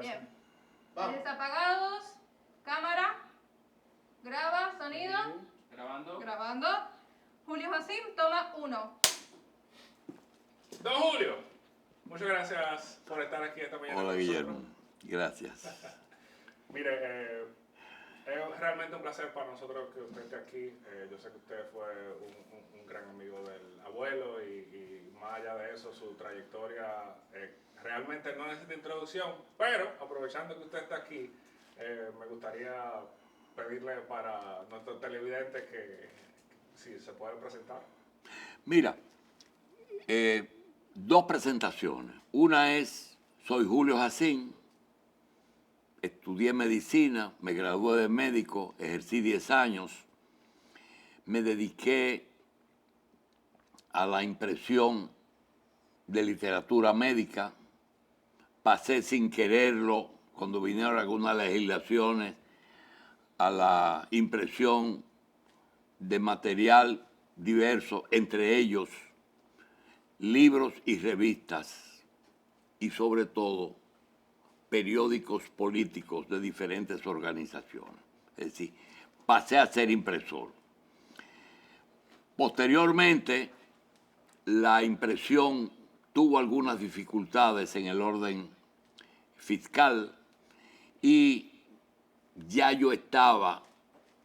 Bien. Vamos. Luces apagados. Cámara. Graba. Sonido. Grabando. Grabando. Julio Jacim, toma 1. Don Julio, muchas gracias por estar aquí esta mañana. Hola, con Guillermo. nosotros. Gracias. Mire, es realmente un placer para nosotros que usted esté aquí. Yo sé que usted fue un gran amigo del abuelo y más allá de eso, su trayectoria realmente no necesita introducción, pero aprovechando que usted está aquí, me gustaría pedirle para nuestros televidentes que si se puede presentar. Mira, dos presentaciones. Una es, soy Julio Jacim, estudié medicina, me gradué de médico, ejercí 10 años, me dediqué a la impresión de literatura médica, pasé sin quererlo, cuando vinieron algunas legislaciones, a la impresión de material diverso, entre ellos libros y revistas, y sobre todo periódicos políticos de diferentes organizaciones. Es decir, pasé a ser impresor. Posteriormente, la impresión tuvo algunas dificultades en el orden fiscal y ya yo estaba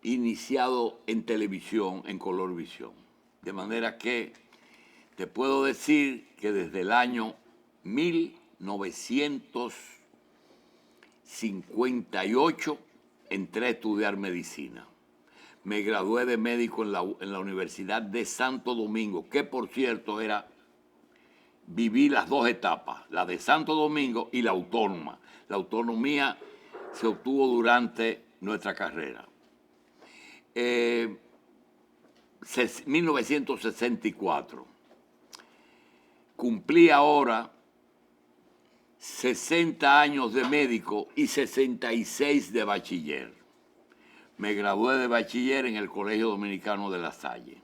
iniciado en televisión, en Colorvisión. De manera que te puedo decir que desde el año 1958 entré a estudiar medicina. Me gradué de médico en la Universidad de Santo Domingo, que por cierto viví las dos etapas, la de Santo Domingo y la autónoma. La autonomía se obtuvo durante nuestra carrera. 1964. Cumplí ahora 60 años de médico y 66 de bachiller. Me gradué de bachiller en el Colegio Dominicano de La Salle.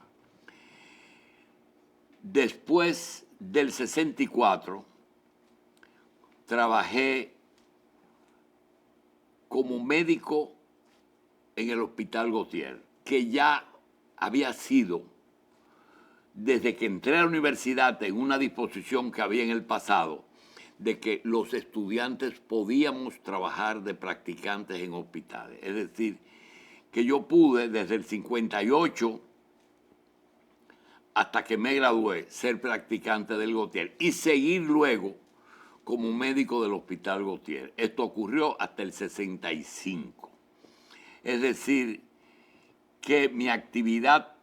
Después del 64, trabajé como médico en el Hospital Gautier, que ya había sido, desde que entré a la universidad, en una disposición que había en el pasado, de que los estudiantes podíamos trabajar de practicantes en hospitales. Es decir, que yo pude desde el 58 hasta que me gradué ser practicante del Gautier y seguir luego como médico del Hospital Gautier. Esto ocurrió hasta el 65. Es decir, que mi actividad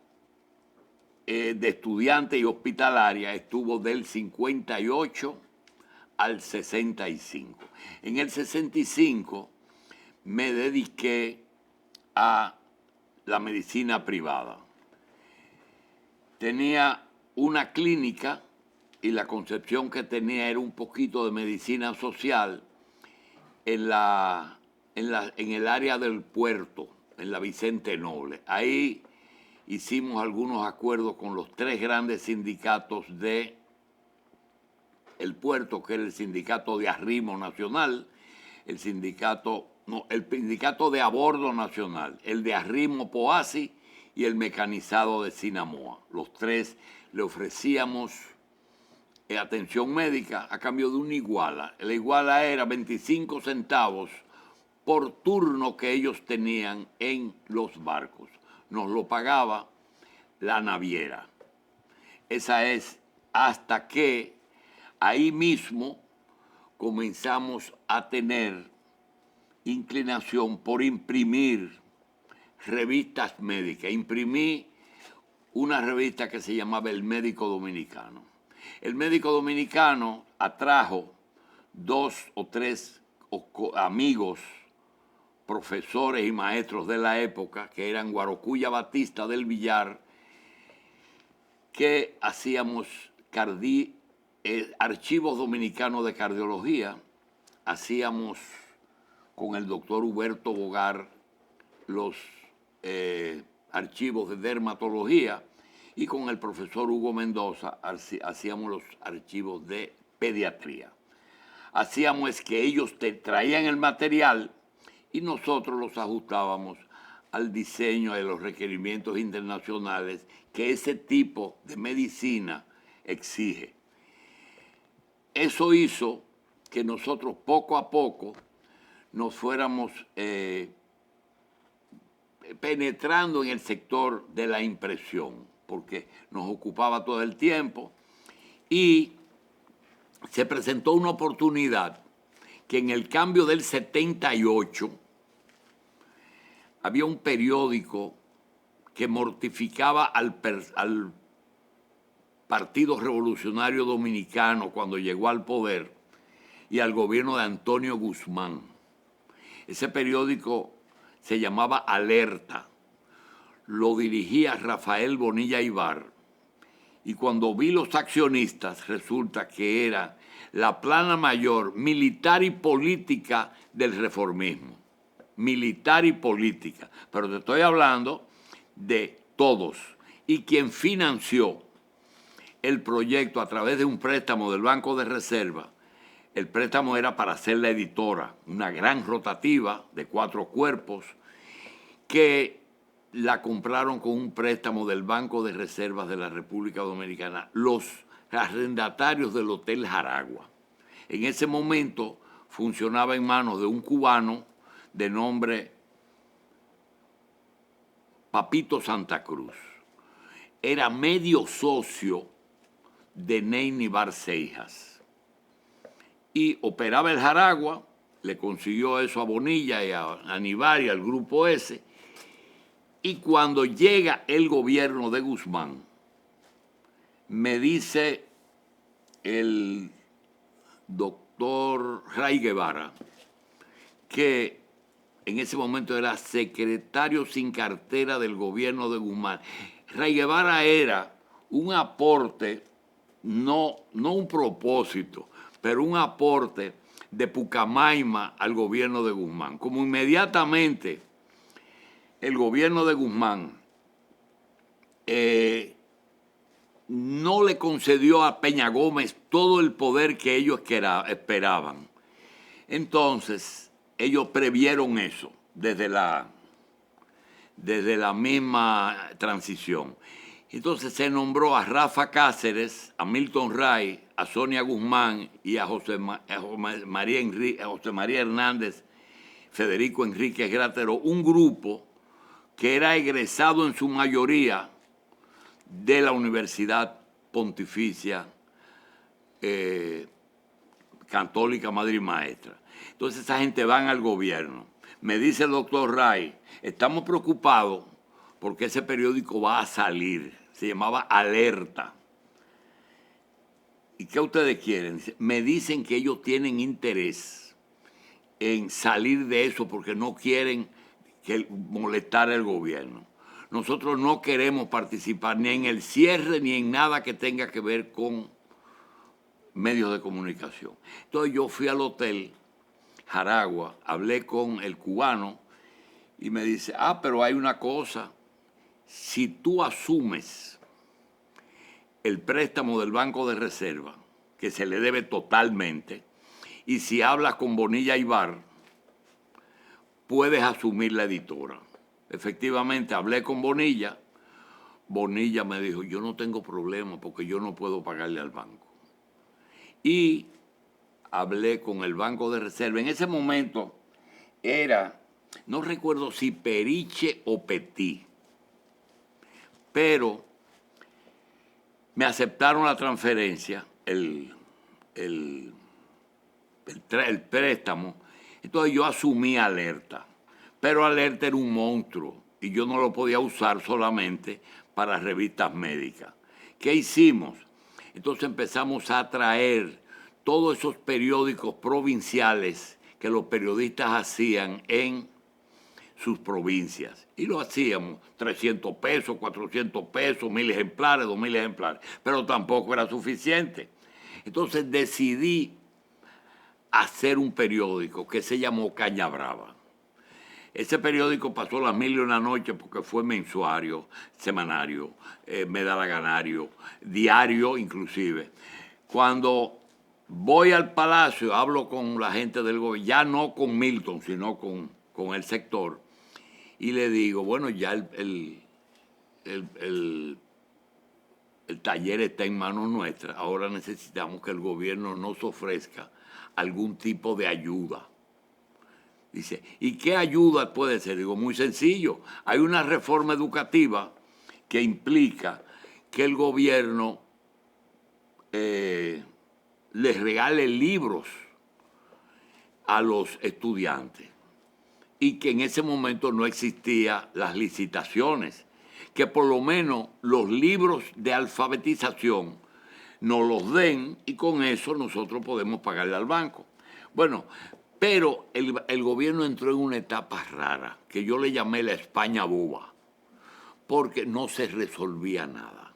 de estudiante y hospitalaria estuvo del 58 al 65. En el 65 me dediqué a la medicina privada. Tenía una clínica y la concepción que tenía era un poquito de medicina social en el área del puerto, en la Vicente Noble. Ahí hicimos algunos acuerdos con los tres grandes sindicatos de el puerto, que era el sindicato de Arrimo Nacional, el sindicato de Abordo Nacional, el de Arrimo Poasi y el mecanizado de Sinamoa. Los tres le ofrecíamos atención médica a cambio de una iguala. La iguala era 25 centavos por turno que ellos tenían en los barcos. Nos lo pagaba la naviera. Esa es hasta que ahí mismo comenzamos a tener inclinación por imprimir revistas médicas. Imprimí una revista que se llamaba El Médico Dominicano. El Médico Dominicano atrajo 2 o 3 amigos, profesores y maestros de la época, que eran Guarocuya Batista del Villar, que hacíamos archivos dominicanos de cardiología, hacíamos con el doctor Huberto Bogar los archivos de dermatología y con el profesor Hugo Mendoza hacíamos los archivos de pediatría. hacíamos es que ellos te traían el material y nosotros los ajustábamos al diseño de los requerimientos internacionales que ese tipo de medicina exige. Eso hizo que nosotros poco a poco nos fuéramos penetrando en el sector de la impresión, porque nos ocupaba todo el tiempo y se presentó una oportunidad que en el cambio del 78 había un periódico que mortificaba al Partido Revolucionario Dominicano cuando llegó al poder y al gobierno de Antonio Guzmán. Ese periódico se llamaba Alerta, lo dirigía Rafael Bonilla Ibar, y cuando vi los accionistas resulta que era la plana mayor militar y política del reformismo. Militar y política, pero te estoy hablando de todos. Y quien financió el proyecto a través de un préstamo del Banco de Reserva, el préstamo era para hacer la editora, una gran rotativa de 4 cuerpos, que la compraron con un préstamo del Banco de Reservas de la República Dominicana, los arrendatarios del Hotel Jaragua. En ese momento funcionaba en manos de un cubano de nombre Papito Santa Cruz. Era medio socio de Neini Barcejas. Y operaba el Jaragua, le consiguió eso a Bonilla y a Aníbal y al grupo ese. Y cuando llega el gobierno de Guzmán, me dice el doctor Ray Guevara, que en ese momento era secretario sin cartera del gobierno de Guzmán. Ray Guevara era un aporte, no un propósito, pero un aporte de Pucamaima al gobierno de Guzmán. Como inmediatamente el gobierno de Guzmán no le concedió a Peña Gómez todo el poder que ellos esperaban. Entonces, ellos previeron eso desde la misma transición. Entonces se nombró a Rafa Cáceres, a Milton Ray, a Sonia Guzmán y a José María Hernández, Federico Enríquez Gratero, un grupo que era egresado en su mayoría de la Universidad Pontificia Católica Madre y Maestra. Entonces esa gente van al gobierno. Me dice el doctor Ray, estamos preocupados porque ese periódico va a salir. Se llamaba Alerta. ¿Y qué ustedes quieren? Me dicen que ellos tienen interés en salir de eso porque no quieren molestar al gobierno. Nosotros no queremos participar ni en el cierre ni en nada que tenga que ver con medios de comunicación. Entonces yo fui al hotel Jaragua, hablé con el cubano y me dice, pero hay una cosa, si tú asumes el préstamo del Banco de Reserva, que se le debe totalmente, y si hablas con Bonilla Ibar, puedes asumir la editora. Efectivamente, hablé con Bonilla. Bonilla me dijo, yo no tengo problema porque yo no puedo pagarle al banco. Y hablé con el Banco de Reserva. En ese momento era, no recuerdo si Periche o Petit, pero me aceptaron la transferencia, el préstamo. Entonces yo asumí Alerta, pero Alerta era un monstruo y yo no lo podía usar solamente para revistas médicas. ¿Qué hicimos? Entonces empezamos a traer todos esos periódicos provinciales que los periodistas hacían en sus provincias. Y lo hacíamos, 300 pesos, 400 pesos, 1.000 ejemplares, 2.000 ejemplares, pero tampoco era suficiente. Entonces decidí hacer un periódico que se llamó Caña Brava. Ese periódico pasó las 1001 noches porque fue mensuario, semanario, medalaganario, diario inclusive. Cuando voy al Palacio, hablo con la gente del gobierno, ya no con Milton, sino con el sector, y le digo, bueno, ya el taller está en manos nuestras, ahora necesitamos que el gobierno nos ofrezca algún tipo de ayuda. Dice, ¿y qué ayuda puede ser? Digo, muy sencillo, hay una reforma educativa que implica que el gobierno les regale libros a los estudiantes y que en ese momento no existían las licitaciones, que por lo menos los libros de alfabetización nos los den y con eso nosotros podemos pagarle al banco. Bueno, pero el gobierno entró en una etapa rara, que yo le llamé la España boba, porque no se resolvía nada.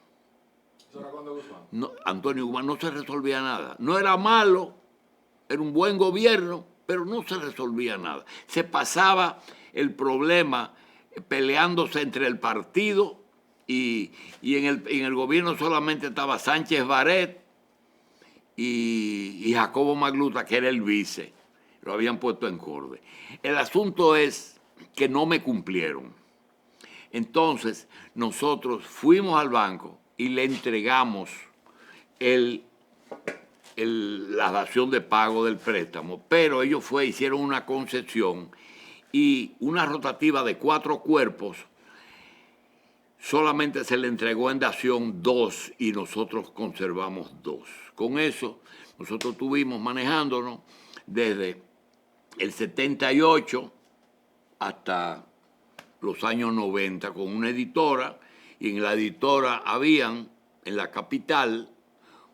¿Eso era cuando Guzmán? No, Antonio Guzmán no se resolvía nada. No era malo, era un buen gobierno, pero no se resolvía nada. Se pasaba el problema peleándose entre el partido y en el gobierno solamente estaba Sánchez Baret y Jacobo Magluta, que era el vice. Lo habían puesto en corde. El asunto es que no me cumplieron. Entonces, nosotros fuimos al banco y le entregamos la dación de pago del préstamo, pero ellos hicieron una concesión y una rotativa de 4 cuerpos, solamente se le entregó en dación 2 y nosotros conservamos 2. Con eso, nosotros estuvimos manejándonos desde el 78 hasta los años 90 con una editora, y en la editora habían, en la capital,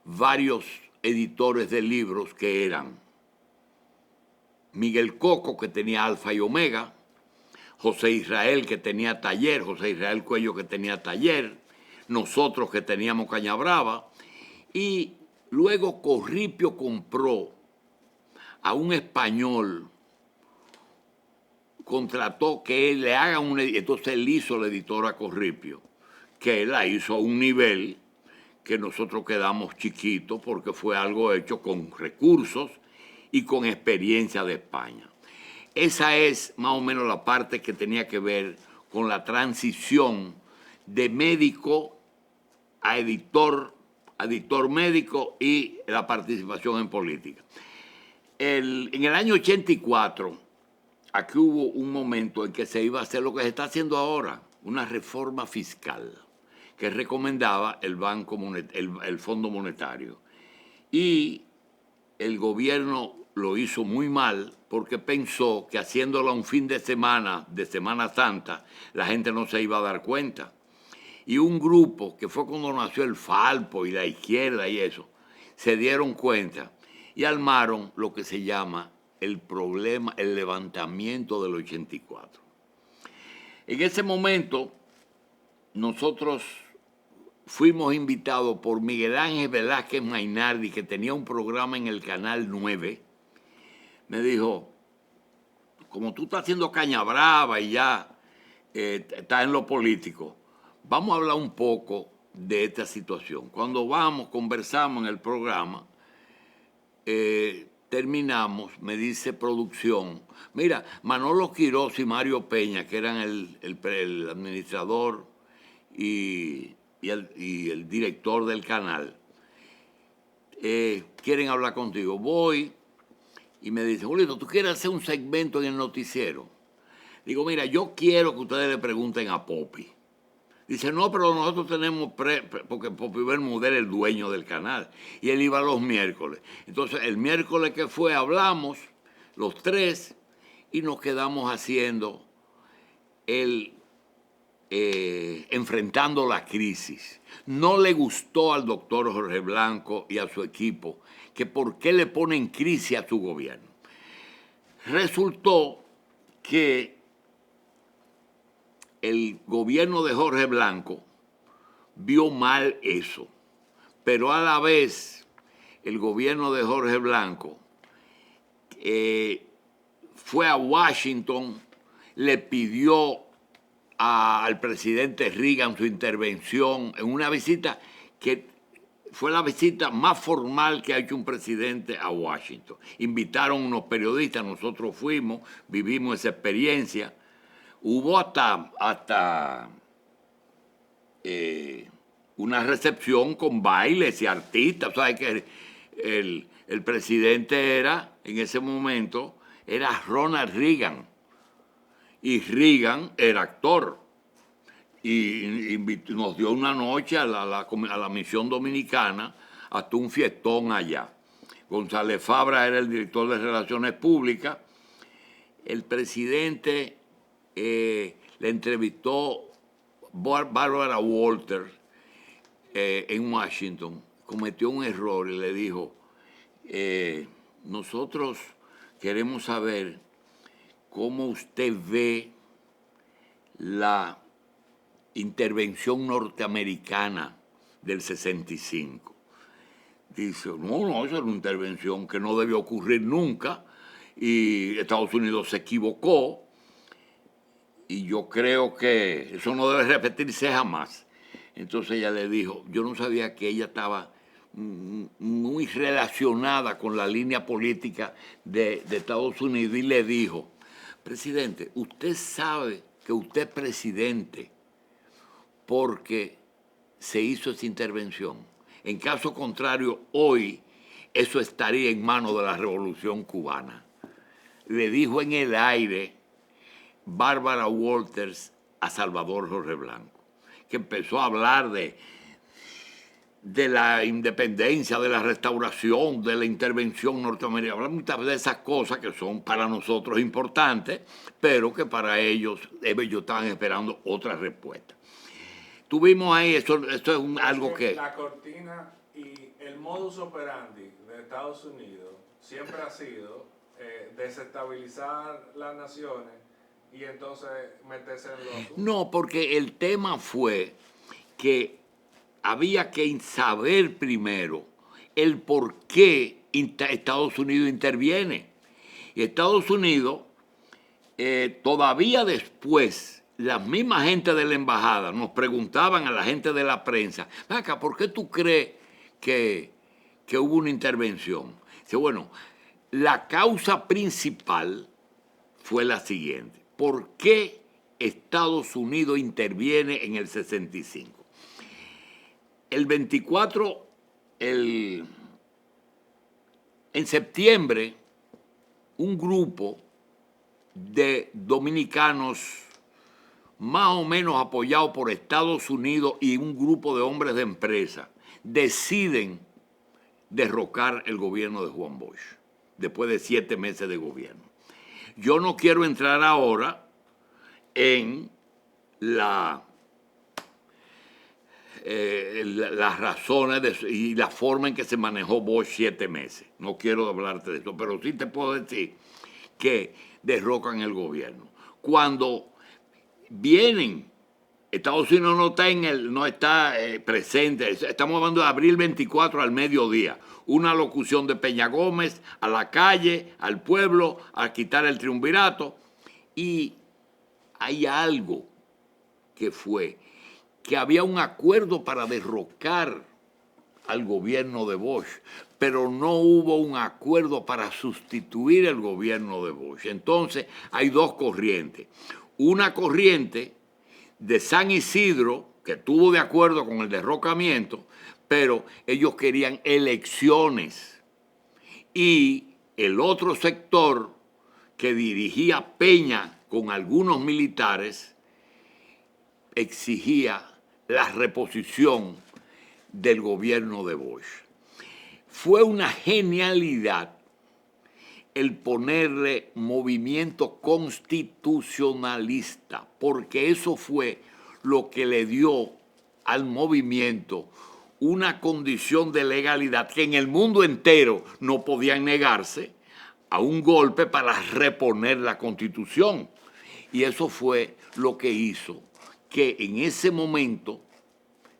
varios editores de libros que eran Miguel Coco, que tenía Alfa y Omega, José Israel, que tenía Taller, José Israel Cuello, que tenía Taller, nosotros que teníamos Cañabrava, y luego Corripio compró a un español, contrató que él le haga entonces él hizo la editora Corripio, que él la hizo a un nivel que nosotros quedamos chiquitos porque fue algo hecho con recursos y con experiencia de España. Esa es más o menos la parte que tenía que ver con la transición de médico a editor médico y la participación en política. En el año 84, aquí hubo un momento en que se iba a hacer lo que se está haciendo ahora, una reforma fiscal que recomendaba el Fondo Monetario. Y el gobierno lo hizo muy mal porque pensó que haciéndolo un fin de Semana Santa, la gente no se iba a dar cuenta. Y un grupo, que fue cuando nació el Falpo y la izquierda y eso, se dieron cuenta y armaron lo que se llama el levantamiento del 84. En ese momento, nosotros fuimos invitados por Miguel Ángel Velázquez Mainardi, que tenía un programa en el Canal 9. Me dijo, como tú estás haciendo Caña Brava y ya estás en lo político, vamos a hablar un poco de esta situación. Cuando conversamos en el programa, terminamos, me dice producción, mira, Manolo Quirós y Mario Peña, que eran el administrador y el director del canal, quieren hablar contigo. Voy y me dice, Julito, ¿tú quieres hacer un segmento en el noticiero? Digo, mira, yo quiero que ustedes le pregunten a Popi. Dice, no, pero nosotros tenemos, porque Popi Bermúdez era el dueño del canal, y él iba los miércoles. Entonces, el miércoles que fue, hablamos, los tres, y nos quedamos haciendo enfrentando la crisis. No le gustó al doctor Jorge Blanco y a su equipo que por qué le ponen crisis a su gobierno. Resultó que el gobierno de Jorge Blanco vio mal eso, pero a la vez el gobierno de Jorge Blanco fue a Washington, le pidió al presidente Reagan su intervención en una visita que fue la visita más formal que ha hecho un presidente a Washington. Invitaron unos periodistas, nosotros fuimos, vivimos esa experiencia. Hubo hasta una recepción con bailes y artistas. ¿Sabes que el presidente era, en ese momento, era Ronald Reagan? Y Reagan era actor. Y nos dio una noche a la misión dominicana, hasta un fiestón allá. González Fabra era el director de Relaciones Públicas. El presidente le entrevistó Barbara Walters en Washington. Cometió un error y le dijo, nosotros queremos saber cómo usted ve la intervención norteamericana del 65. Dice, no, esa era una intervención que no debió ocurrir nunca y Estados Unidos se equivocó y yo creo que eso no debe repetirse jamás. Entonces ella le dijo, yo no sabía que ella estaba muy relacionada con la línea política de Estados Unidos y le dijo, presidente, usted sabe que usted es presidente porque se hizo esa intervención. En caso contrario, hoy eso estaría en manos de la Revolución Cubana. Le dijo en el aire Barbara Walters a Salvador Jorge Blanco, que empezó a hablar de la independencia, de la restauración, de la intervención norteamericana. Hablar muchas de esas cosas que son para nosotros importantes, pero que para ellos estaban esperando otra respuesta. Tuvimos ahí, esto es algo que... La cortina y el modus operandi de Estados Unidos siempre ha sido desestabilizar las naciones y entonces meterse en los asuntos. No, porque el tema fue que había que saber primero el por qué Estados Unidos interviene. Y Estados Unidos, todavía después, las mismas gente de la embajada nos preguntaban a la gente de la prensa, acá, ¿por qué tú crees que hubo una intervención? Dice, bueno, la causa principal fue la siguiente. ¿Por qué Estados Unidos interviene en el 65? El 24, en septiembre, un grupo de dominicanos más o menos apoyados por Estados Unidos y un grupo de hombres de empresa deciden derrocar el gobierno de Juan Bosch después de 7 meses de gobierno. Yo no quiero entrar ahora en las razones y la forma en que se manejó Bosch 7 meses. No quiero hablarte de eso, pero sí te puedo decir que derrocan el gobierno. Cuando vienen, Estados Unidos no está presente, estamos hablando de abril 24 al mediodía, una locución de Peña Gómez a la calle, al pueblo, a quitar el triunvirato, y hay algo que fue que había un acuerdo para derrocar al gobierno de Bosch, pero no hubo un acuerdo para sustituir el gobierno de Bosch. Entonces hay dos corrientes. Una corriente de San Isidro, que estuvo de acuerdo con el derrocamiento, pero ellos querían elecciones. Y el otro sector que dirigía Peña con algunos militares exigía la reposición del gobierno de Bosch. Fue una genialidad el ponerle movimiento constitucionalista, porque eso fue lo que le dio al movimiento una condición de legalidad que en el mundo entero no podían negarse a un golpe para reponer la Constitución. Y eso fue lo que hizo que en ese momento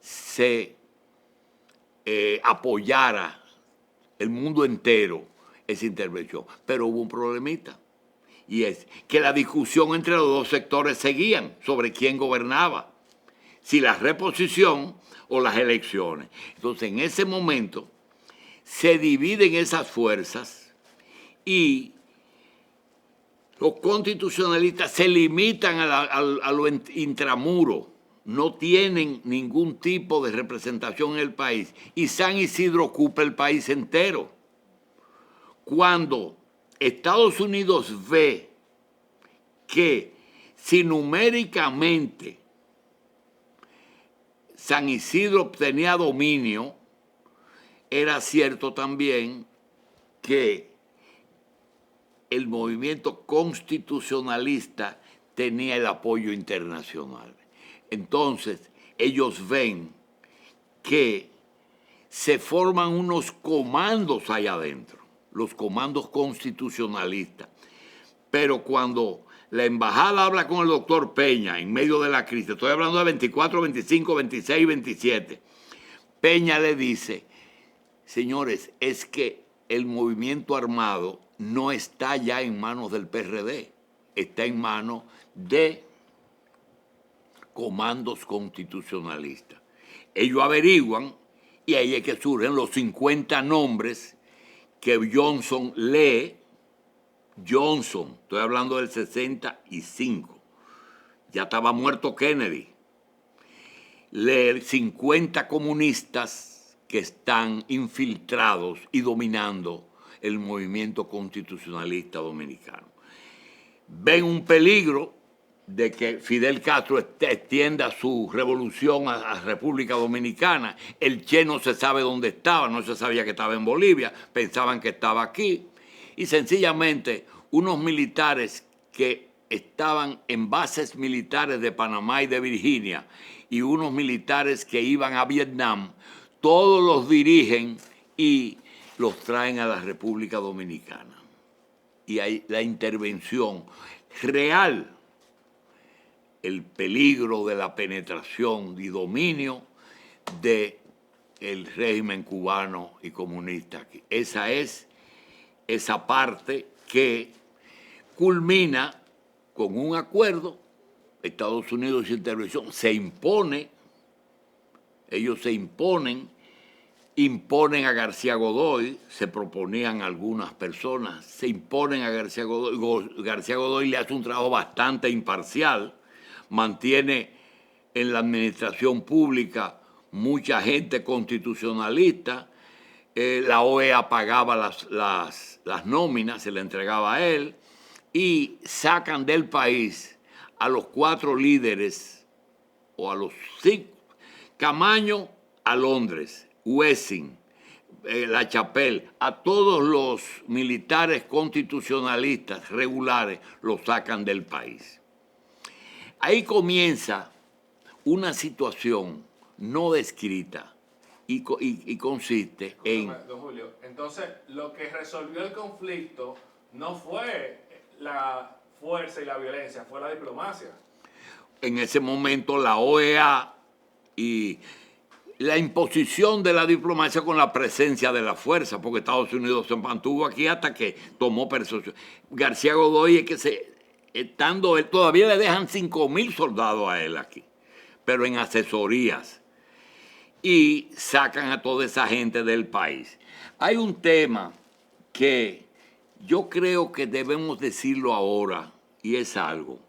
se apoyara el mundo entero esa intervención. Pero hubo un problemita, y es que la discusión entre los dos sectores seguían sobre quién gobernaba. si la reposición o las elecciones. Entonces, en ese momento se dividen esas fuerzas y los constitucionalistas se limitan a lo intramuro, no tienen ningún tipo de representación en el país y San Isidro ocupa el país entero. Cuando Estados Unidos ve que si numéricamente San Isidro obtenía dominio, era cierto también que el movimiento constitucionalista tenía el apoyo internacional. Entonces, ellos ven que se forman unos comandos allá adentro, los comandos constitucionalistas. Pero cuando la embajada habla con el doctor Peña en medio de la crisis, estoy hablando de 24, 25, 26, 27, Peña le dice, señores, es que el movimiento armado no está ya en manos del PRD, está en manos de comandos constitucionalistas. Ellos averiguan y ahí es que surgen los 50 nombres que Johnson lee. Johnson, estoy hablando del 65, ya estaba muerto Kennedy. Lee 50 comunistas que están infiltrados y dominando el movimiento constitucionalista dominicano. Ven un peligro de que Fidel Castro extienda su revolución a República Dominicana. El Che no se sabe dónde estaba, no se sabía que estaba en Bolivia, pensaban que estaba aquí. Y sencillamente unos militares que estaban en bases militares de Panamá y de Virginia y unos militares que iban a Vietnam, todos los dirigen y los traen a la República Dominicana. Y hay la intervención real, el peligro de la penetración y dominio del régimen cubano y comunista aquí. Esa es esa parte que culmina con un acuerdo. Estados Unidos y intervención se impone, ellos se imponen a García Godoy, se proponían algunas personas, se imponen a García Godoy. García Godoy le hace un trabajo bastante imparcial, mantiene en la administración pública mucha gente constitucionalista. La OEA pagaba las nóminas, se le entregaba a él, y sacan del país a los 4 líderes, o a los 5, Camaño a Londres, Wessing, La Chapelle, a todos los militares constitucionalistas regulares los sacan del país. Ahí comienza una situación no descrita, y consiste en... Don Julio, entonces lo que resolvió el conflicto no fue la fuerza y la violencia, fue la diplomacia. En ese momento la OEA y la imposición de la diplomacia con la presencia de la fuerza, porque Estados Unidos se mantuvo aquí hasta que tomó persuasión. García Godoy es que estando él, todavía le dejan 5,000 soldados a él aquí, pero en asesorías. Y sacan a toda esa gente del país. Hay un tema que yo creo que debemos decirlo ahora, y es algo.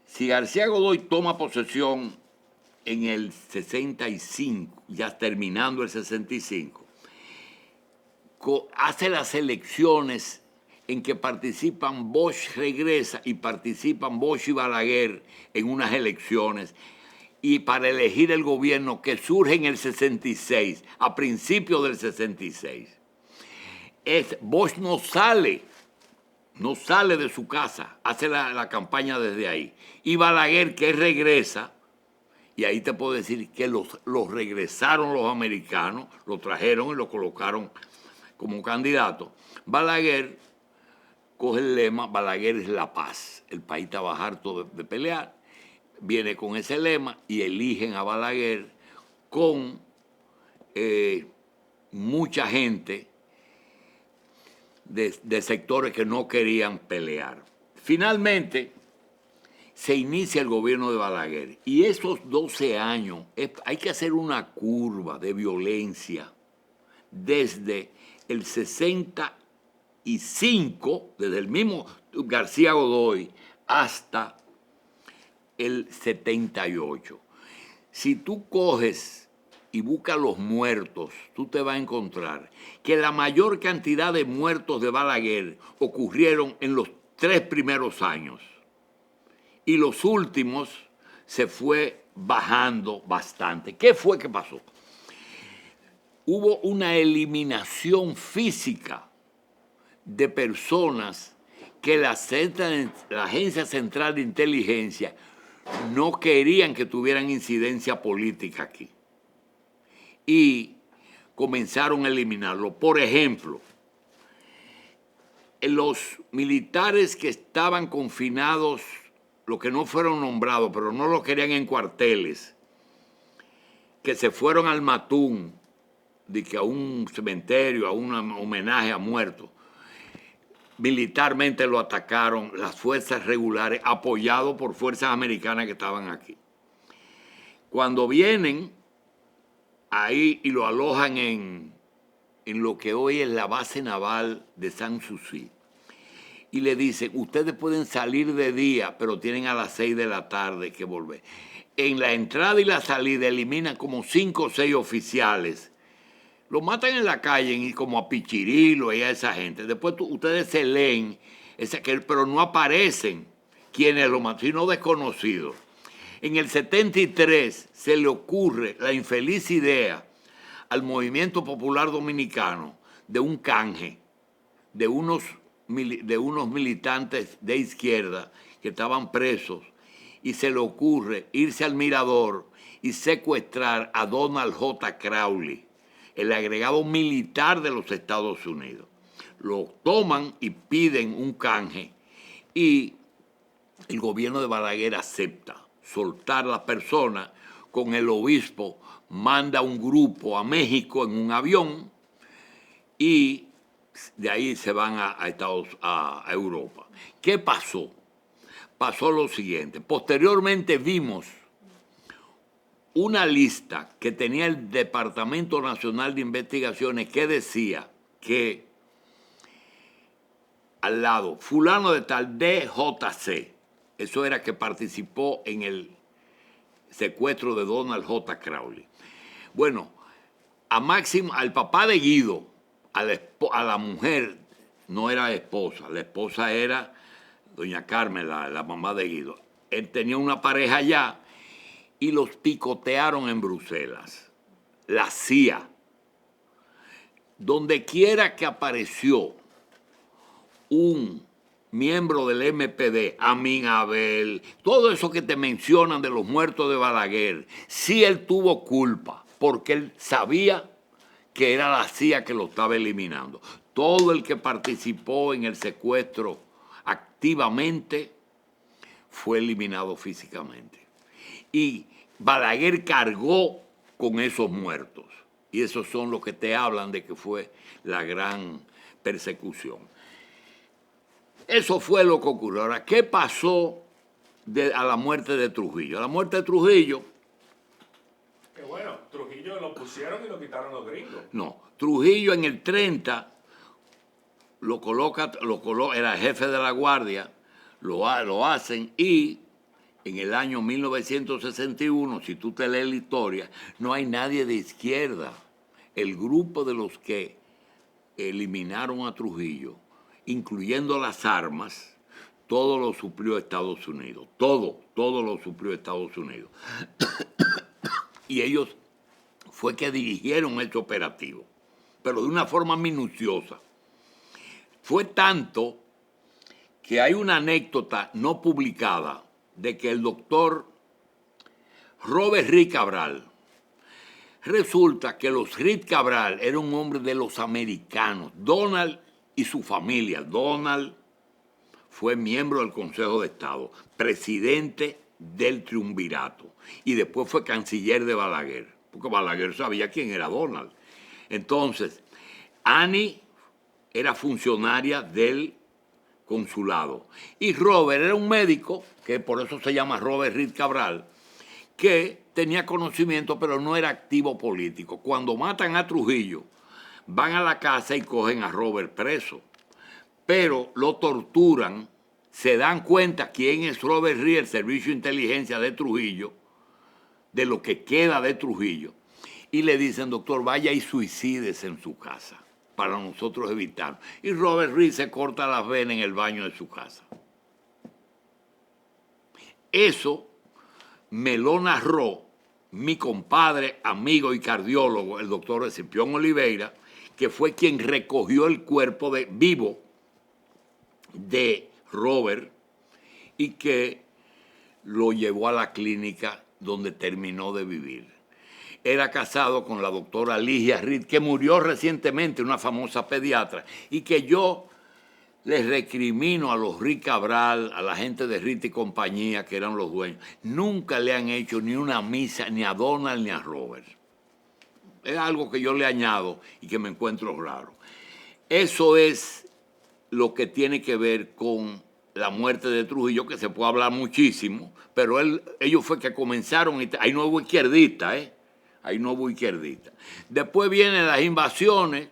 Si García Godoy toma posesión en el 65, ya terminando el 65, hace las elecciones en que participan Bosch, regresa y participan Bosch y Balaguer en unas elecciones, y para elegir el gobierno que surge en el 66, a principios del 66. Bosch no sale de su casa, hace la campaña desde ahí. Y Balaguer, que regresa, y ahí te puedo decir que los regresaron los americanos, lo trajeron y lo colocaron como candidato. Balaguer coge el lema, Balaguer es la paz, el país está harto de pelear. Viene con ese lema y eligen a Balaguer con mucha gente de sectores que no querían pelear. Finalmente, se inicia el gobierno de Balaguer. Y esos 12 años, hay que hacer una curva de violencia desde el 65, desde el mismo García Godoy, hasta el 78. Si tú coges y buscas los muertos, tú te vas a encontrar que la mayor cantidad de muertos de Balaguer ocurrieron en los 3 primeros años. Y los últimos se fue bajando bastante. ¿Qué fue que pasó? Hubo una eliminación física de personas que la Agencia Central de Inteligencia no querían que tuvieran incidencia política aquí. Y comenzaron a eliminarlo. Por ejemplo, los militares que estaban confinados, los que no fueron nombrados, pero no los querían en cuarteles, que se fueron al Matún, de que a un cementerio, a un homenaje a muertos, militarmente lo atacaron las fuerzas regulares, apoyados por fuerzas americanas que estaban aquí. Cuando vienen ahí y lo alojan en lo que hoy es la base naval de Sanssouci, y le dicen, ustedes pueden salir de día, pero tienen a las 6 de la tarde que volver. En la entrada y la salida eliminan como 5 o 6 oficiales. Lo matan en la calle y como a Pichirilo y a esa gente. Después ustedes se leen, pero no aparecen quienes lo matan, sino desconocidos. En el 73 se le ocurre la infeliz idea al Movimiento Popular Dominicano de un canje de unos militantes de izquierda que estaban presos, y se le ocurre irse al Mirador y secuestrar a Donald J. Crowley, el agregado militar de los Estados Unidos. Lo toman y piden un canje, y el gobierno de Balaguer acepta soltar a la persona. Con el obispo manda un grupo a México en un avión, y de ahí se van a Europa. ¿Qué pasó? Pasó lo siguiente. Posteriormente vimos una lista que tenía el Departamento Nacional de Investigaciones que decía que al lado, fulano de tal, DJC, eso era que participó en el secuestro de Donald J. Crowley. Bueno, al papá de Guido, a la mujer, no era esposa, la esposa era doña Carmen, la mamá de Guido. Él tenía una pareja allá y los picotearon en Bruselas. La CIA. Donde quiera que apareció un miembro del MPD, Amin Abel, todo eso que te mencionan de los muertos de Balaguer, sí él tuvo culpa, porque él sabía que era la CIA que lo estaba eliminando. Todo el que participó en el secuestro activamente fue eliminado físicamente. Y Balaguer cargó con esos muertos. Y esos son los que te hablan de que fue la gran persecución. Eso fue lo que ocurrió. Ahora, ¿qué pasó a la muerte de Trujillo? A la muerte de Trujillo... Que bueno, Trujillo lo pusieron y lo quitaron los gringos. No, Trujillo en el 30 era jefe de la guardia, lo hacen, y en el año 1961, si tú te lees la historia, no hay nadie de izquierda. El grupo de los que eliminaron a Trujillo, incluyendo las armas, todo lo suplió Estados Unidos. Todo lo suplió Estados Unidos. Y ellos fue que dirigieron este operativo, pero de una forma minuciosa. Fue tanto que hay una anécdota no publicada de que el doctor Robert Reed Cabral, resulta que los Reed Cabral era un hombre de los americanos, Donald y su familia. Donald fue miembro del Consejo de Estado, presidente del triunvirato, y después fue canciller de Balaguer, porque Balaguer sabía quién era Donald. Entonces, Annie era funcionaria del consulado. Y Robert era un médico, que por eso se llama Robert Reed Cabral, que tenía conocimiento, pero no era activo político. Cuando matan a Trujillo, van a la casa y cogen a Robert preso. Pero lo torturan, se dan cuenta quién es Robert Reed, el servicio de inteligencia de Trujillo, de lo que queda de Trujillo. Y le dicen, doctor, vaya y suicídese en su casa, para nosotros evitarlo. Y Robert Reed se corta las venas en el baño de su casa. Eso me lo narró mi compadre, amigo y cardiólogo, el doctor Escipión Oliveira, que fue quien recogió el cuerpo vivo de Robert y que lo llevó a la clínica donde terminó de vivir. Era casado con la doctora Ligia Reed, que murió recientemente, una famosa pediatra, y que yo les recrimino a los Reed Cabral, a la gente de Reed y compañía, que eran los dueños. Nunca le han hecho ni una misa, ni a Donald ni a Robert. Es algo que yo le añado y que me encuentro raro. Eso es lo que tiene que ver con la muerte de Trujillo, que se puede hablar muchísimo, pero ellos fue que comenzaron, y ahí no hubo izquierdista, ahí no hubo izquierdista. Después vienen las invasiones,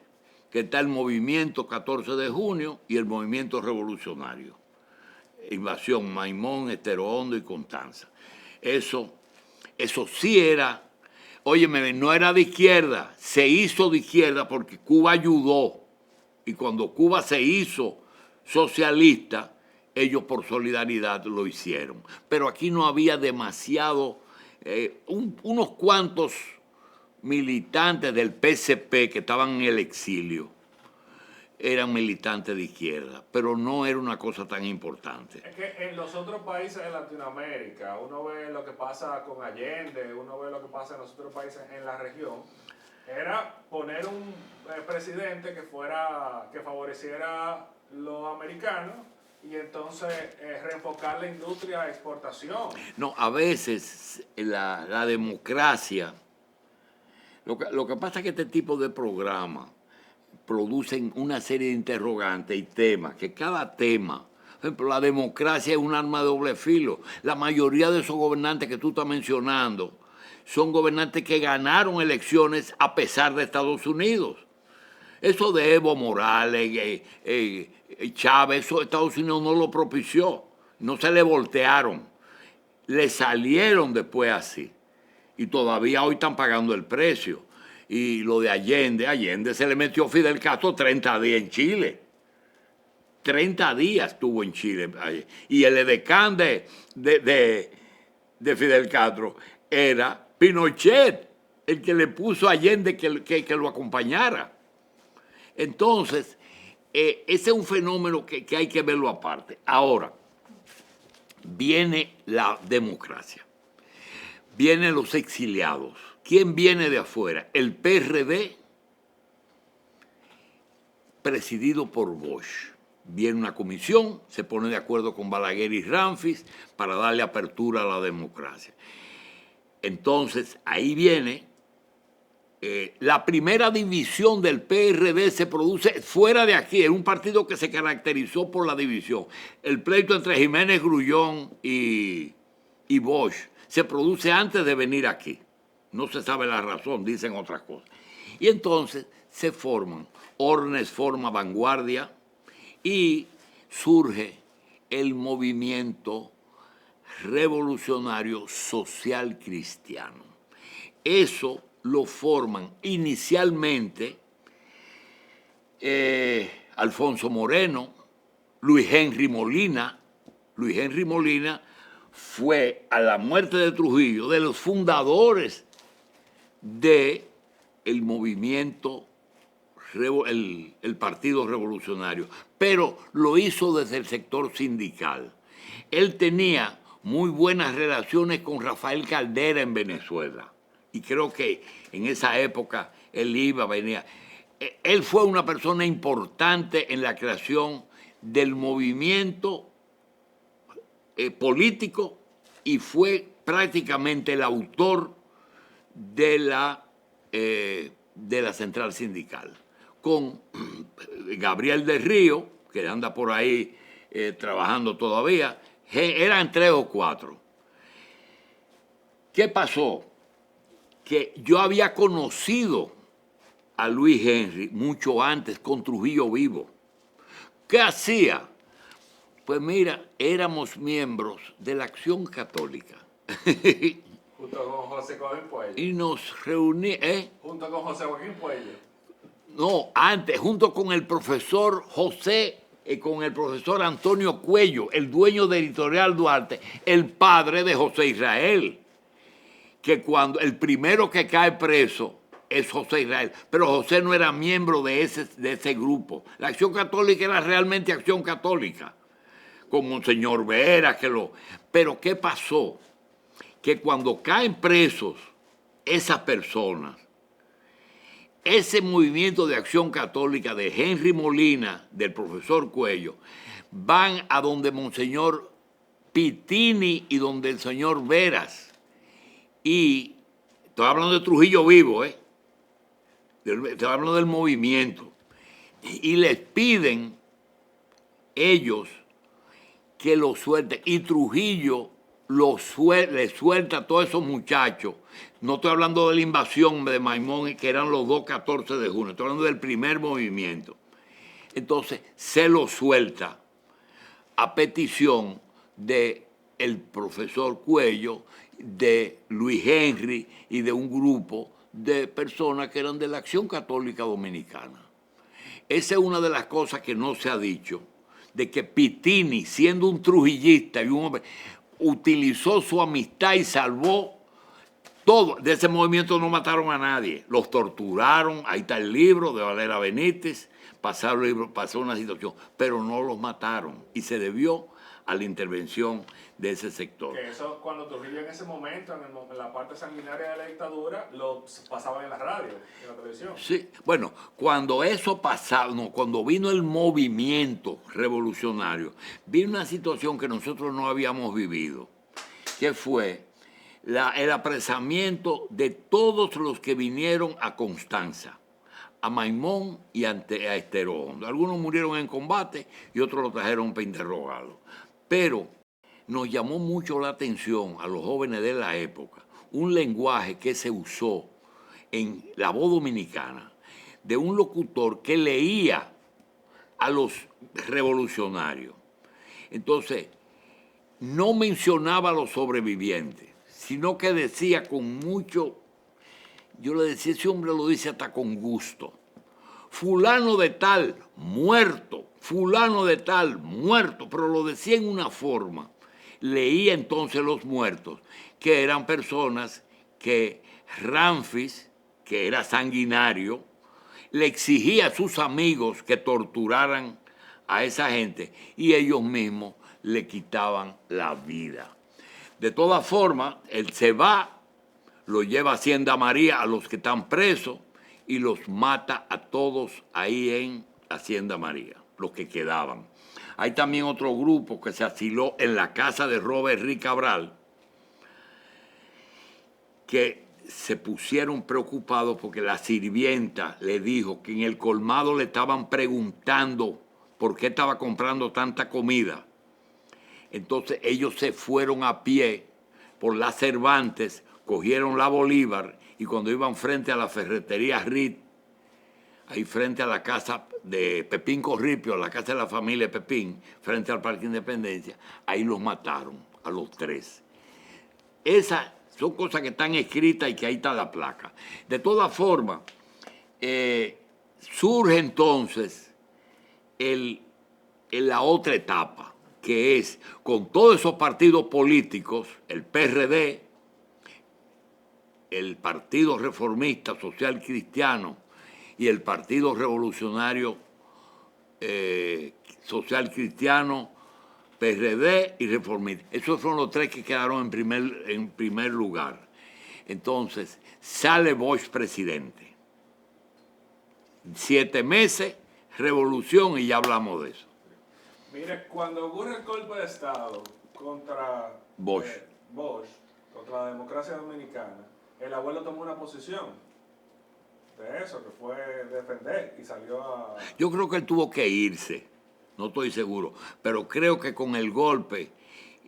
que está el movimiento 14 de junio y el movimiento revolucionario. Invasión Maimón, Estero Hondo y Constanza. Eso sí era, óyeme, no era de izquierda, se hizo de izquierda porque Cuba ayudó. Y cuando Cuba se hizo socialista, ellos por solidaridad lo hicieron. Pero aquí no había demasiado, unos cuantos militantes del PCP que estaban en el exilio eran militantes de izquierda, pero no era una cosa tan importante. Es que en los otros países de Latinoamérica, uno ve lo que pasa con Allende, uno ve lo que pasa en los otros países en la región, era poner un presidente que favoreciera los americanos y entonces reenfocar la industria a exportación. No, a veces la democracia, lo que pasa es que este tipo de programas producen una serie de interrogantes y temas, que cada tema, por ejemplo, la democracia es un arma de doble filo. La mayoría de esos gobernantes que tú estás mencionando son gobernantes que ganaron elecciones a pesar de Estados Unidos. Eso de Evo Morales, Chávez, eso Estados Unidos no lo propició, no se le voltearon, le salieron después así. Y todavía hoy están pagando el precio. Y lo de Allende se le metió Fidel Castro 30 días en Chile. 30 días estuvo en Chile. Y el edecán de Fidel Castro era Pinochet, el que le puso a Allende que lo acompañara. Entonces, ese es un fenómeno que hay que verlo aparte. Ahora, viene la democracia. Vienen los exiliados. ¿Quién viene de afuera? El PRD, presidido por Bosch. Viene una comisión, se pone de acuerdo con Balaguer y Ramfis para darle apertura a la democracia. Entonces, ahí viene la primera división del PRD, se produce fuera de aquí, en un partido que se caracterizó por la división. El pleito entre Jiménez Grullón y Bosch se produce antes de venir aquí. No se sabe la razón, dicen otras cosas. Y entonces se forman, Ornes forma Vanguardia y surge el movimiento revolucionario social cristiano. Eso lo forman inicialmente Alfonso Moreno, Luis Henry Molina. Luis Henry Molina fue, a la muerte de Trujillo, de los fundadores del movimiento, el Partido Revolucionario, pero lo hizo desde el sector sindical. Él tenía muy buenas relaciones con Rafael Caldera en Venezuela, y creo que en esa época él venía. Él fue una persona importante en la creación del movimiento político y fue prácticamente el autor de la central sindical, con Gabriel del Río, que anda por ahí trabajando todavía. Eran 3 o 4. ¿Qué pasó? Que yo había conocido a Luis Henry mucho antes con Trujillo vivo. ¿Qué hacía? Pues mira, éramos miembros de la Acción Católica. Junto con José Joaquín Puello. Y nos reuníamos, Junto con José Joaquín Puello. no, antes, junto con el profesor José y con el profesor Antonio Cuello, el dueño de Editorial Duarte, el padre de José Israel, que cuando el primero que cae preso es José Israel, pero José no era miembro de ese grupo. La Acción Católica era realmente Acción Católica, con Monseñor Vera, Pero ¿qué pasó? Que cuando caen presos esas personas, ese movimiento de Acción Católica de Henry Molina, del profesor Cuello, van a donde Monseñor Pitini y donde el señor Veras. Y estoy hablando de Trujillo vivo, estoy hablando del movimiento. Y les piden ellos que lo suelten. Y Trujillo le suelta a todos esos muchachos. No estoy hablando de la invasión de Maimón, que eran los 2-14 de junio. Estoy hablando del primer movimiento. Entonces, se lo suelta a petición del profesor Cuello, de Luis Henry y de un grupo de personas que eran de la Acción Católica Dominicana. Esa es una de las cosas que no se ha dicho, de que Pitini, siendo un trujillista y un hombre, utilizó su amistad y salvó todo. De ese movimiento no mataron a nadie, los torturaron, ahí está el libro de Valera Benítez, pasó una situación, pero no los mataron y se debió a la intervención de ese sector. Que eso, cuando Trujillo en ese momento, en la parte sanguinaria de la dictadura, lo pasaban en la radio, en la televisión. Sí, bueno, cuando eso pasaba, cuando vino el movimiento revolucionario, vino una situación que nosotros no habíamos vivido, que fue el apresamiento de todos los que vinieron a Constanza, a Maimón y a Estero Hondo. Algunos murieron en combate y otros los trajeron para interrogarlos. Pero nos llamó mucho la atención a los jóvenes de la época un lenguaje que se usó en la voz dominicana de un locutor que leía a los revolucionarios. Entonces, no mencionaba a los sobrevivientes, sino que decía con mucho, yo le decía, ese hombre lo dice hasta con gusto, fulano de tal, muerto, fulano de tal, muerto, pero lo decía en una forma. Leía entonces los muertos, que eran personas que Ramfis, que era sanguinario, le exigía a sus amigos que torturaran a esa gente y ellos mismos le quitaban la vida. De todas formas, él se va, lo lleva a Hacienda María a los que están presos y los mata a todos ahí en Hacienda María, los que quedaban. Hay también otro grupo que se asiló en la casa de Robert Rick Cabral, que se pusieron preocupados porque la sirvienta le dijo que en el colmado le estaban preguntando por qué estaba comprando tanta comida. Entonces ellos se fueron a pie por las Cervantes, cogieron la Bolívar y cuando iban frente a la ferretería Reed, ahí frente a la casa de Pepín Corripio, la casa de la familia Pepín, frente al Parque Independencia, ahí los mataron a los 3. Esas son cosas que están escritas y que ahí está la placa. De todas formas, surge entonces la otra etapa, que es con todos esos partidos políticos, el PRD, el Partido Reformista Social Cristiano y el Partido Revolucionario Social Cristiano, PRD y Reformista. Esos fueron los 3 que quedaron en primer lugar. Entonces, sale Bosch presidente. 7 meses, revolución y ya hablamos de eso. Mire, cuando ocurre el golpe de Estado contra Bosch, contra la democracia dominicana, el abuelo tomó una posición de eso, que fue defender y salió a... yo creo que él tuvo que irse. no estoy seguro, pero creo que con el golpe,